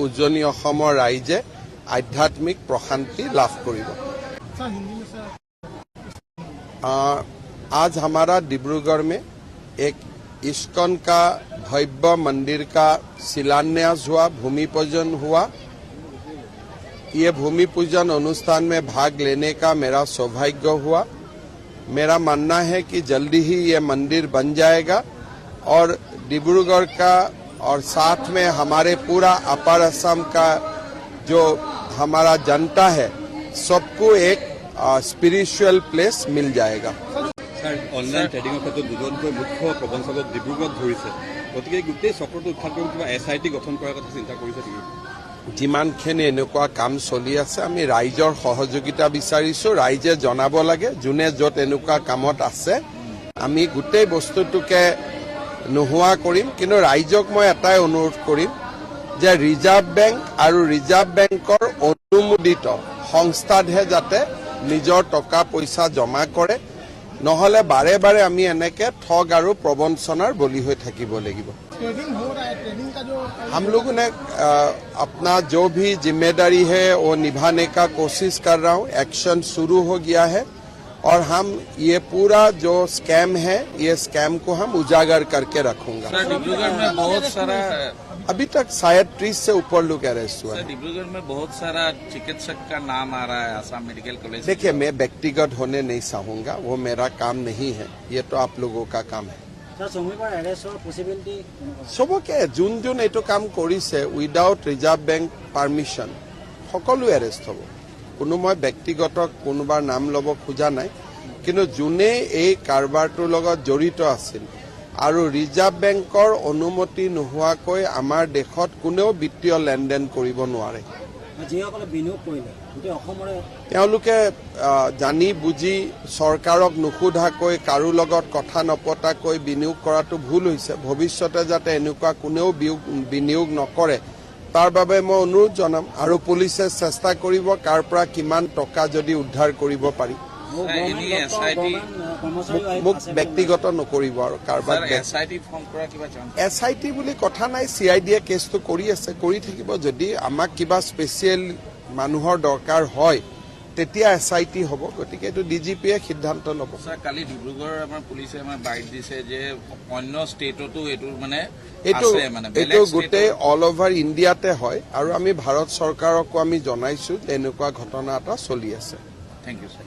উজনি অসমৰ ৰাইজে আধ্যাত্মিক প্ৰশান্তি লাভ কৰিব। आज हमारा डिब्रूगढ़ में एक इस्कॉन का भव्य मंदिर का शिलान्यास हुआ, भूमि पूजन हुआ। ये भूमि पूजन अनुष्ठान में भाग लेने का मेरा सौभाग्य हुआ। मेरा मानना है कि जल्दी ही ये मंदिर बन जाएगा और डिब्रूगढ़ का और साथ में हमारे पूरा अपर असम का जो हमारा जनता है सबको एक स्पिरिचुअल प्लेस मिल जाएगा। অনলাইন ট্ৰেডিঙৰ ক্ষেত্ৰত দুজনকৈ মুখ্য প্ৰবঞ্চকক ডিব্ৰুগড়ত ধৰিছে, গতিকে গোটেই চক্ৰটো উৎখাত কৰি কিবা SIT গঠন কৰাৰ কথা চিন্তা কৰিছে নেকি? যিমানখিনি এনেকুৱা কাম চলি আছে আমি ৰাইজৰ সহযোগিতা বিচাৰিছো। ৰাইজে জনাব লাগে যোনে য'ত এনেকুৱা কামত আছে আমি গোটেই বস্তুটোকে নোহোৱা কৰিম। কিন্তু ৰাইজক মই এটাই অনুৰোধ কৰিম যে ৰিজাৰ্ভ বেংক আৰু ৰিজাৰ্ভ বেংকৰ অনুমোদিত সংস্থাতহে যাতে নিজৰ টকা পইচা জমা কৰে, নহলে বাৰে বাৰে আমি এনেকে ঠগ আৰু প্ৰবঞ্চনাৰ বলি হৈ থাকিব লাগিব। हम लोगों ने अपना जो भी जिम्मेदारी है वो निभाने का कोशिश कर रहा हूँ। एक्शन शुरू हो गया है और हम ये पूरा जो स्कैम है ये स्कैम को हम उजागर करके रखूंगा। डिब्रूगढ़ में बहुत सारा अभी तक शायद 30 से ऊपर लोग अरेस्ट हुआ है। डिब्रूगढ़ में बहुत सारा चिकित्सक का नाम आ रहा है आसाम मेडिकल कॉलेज। देखिए मैं व्यक्तिगत होने नहीं चाहूंगा, वो मेरा काम नहीं है, ये तो आप लोगों का काम है। सबके যোন যোন এইটো কাম কৰিছে উইদাউট ৰিজাৰ্ভ বেংক পাৰমিশ্যন সকলো এৰেষ্ট হ'ব। কোনো মই ব্যক্তিগত কোনোবাৰ নাম ল'ব খোজা নাই, কিন্তু যোনে এই কাৰবাৰটোৰ লগত জড়িত আছিল আৰু ৰিজাৰ্ভ বেংকৰ অনুমতি নোহোৱাকৈ আমাৰ দেশত কোনেও বিত্তীয় লেনদেন কৰিব নোৱাৰে। তেওঁলোকে জানি বুজি চৰকাৰক নুসুধাকৈ কাৰো লগত কথা নপতাকৈ বিনিয়োগ কৰাটো ভুল হৈছে। ভৱিষ্যতে যাতে এনেকুৱা কোনেও বিনিয়োগ নকৰে তাৰ বাবে মই অনুৰোধ জনাম আৰু পুলিচে চেষ্টা কৰিব কাৰ পৰা কিমান টকা যদি উদ্ধাৰ কৰিব পাৰি। মোক ব্যক্তিগত নকৰিব আৰু কাৰবাৰ SIT বুলি কথা নাই। CIDয়ে কেছটো কৰি আছে, কৰি থাকিব। যদি আমাক কিবা স্পেচিয়েল মানুহৰ দৰকাৰ হয় তেতিয়া SIT হ'ব। গতিকে এইটো DGPয়ে সিদ্ধান্ত ল'ব। কালি ডিব্ৰুগড় আমাৰ পুলিচে আমাৰ বাইট দিছে যে অন্য ষ্টেটতো এইটো এইটো গোটেই অল অভাৰ ইণ্ডিয়াতে হয় আৰু আমি ভাৰত চৰকাৰকো আমি জনাইছো যে এনেকুৱা ঘটনা এটা চলি আছে। Thank you sir.